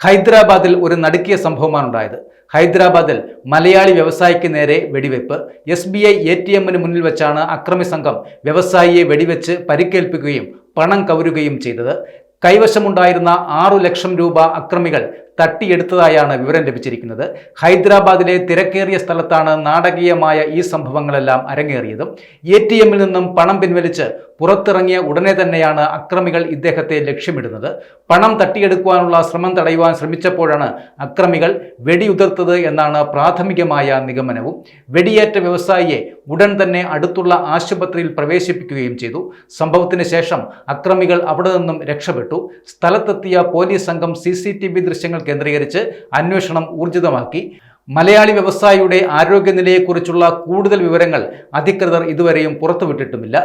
ഹൈദരാബാദിൽ ഒരു നടുക്കിയ സംഭവമാണ് ഉണ്ടായത്. ഹൈദരാബാദിൽ മലയാളി വ്യവസായിക്ക് നേരെ വെടിവെപ്പ്. SBI ATMന് മുന്നിൽ വെച്ചാണ് അക്രമി സംഘം വ്യവസായിയെ വെടിവെച്ച് പരിക്കേൽപ്പിക്കുകയും പണം കവരുകയും ചെയ്തത്. കൈവശമുണ്ടായിരുന്ന 6 ലക്ഷം രൂപ അക്രമികൾ തട്ടിയെടുത്തതായാണ് വിവരം ലഭിച്ചിരിക്കുന്നത്. ഹൈദരാബാദിലെ തിരക്കേറിയ സ്ഥലത്താണ് നാടകീയമായ ഈ സംഭവങ്ങളെല്ലാം അരങ്ങേറിയത്. ATMൽ നിന്നും പണം പിൻവലിച്ച് പുറത്തിറങ്ങിയ ഉടനെ തന്നെയാണ് അക്രമികൾ ഇദ്ദേഹത്തെ ലക്ഷ്യമിടുന്നത്. പണം തട്ടിയെടുക്കുവാനുള്ള ശ്രമം തടയുവാൻ ശ്രമിച്ചപ്പോഴാണ് അക്രമികൾ വെടിയുതിർത്തത് എന്നാണ് പ്രാഥമികമായ നിഗമനവും. വെടിയേറ്റ വ്യവസായിയെ ഉടൻ തന്നെ അടുത്തുള്ള ആശുപത്രിയിൽ പ്രവേശിപ്പിക്കുകയും ചെയ്തു. സംഭവത്തിന് ശേഷം അക്രമികൾ അവിടെ നിന്നും രക്ഷപ്പെട്ടു. സ്ഥലത്തെത്തിയ പോലീസ് സംഘം CCTV ദൃശ്യങ്ങൾ കേന്ദ്രീകരിച്ച് അന്വേഷണം ഊർജിതമാക്കി. മലയാളി വ്യവസായിയുടെ ആരോഗ്യനിലയെക്കുറിച്ചുള്ള കൂടുതൽ വിവരങ്ങൾ അധികൃതർ ഇതുവരെയും പുറത്തുവിട്ടിട്ടുമില്ല.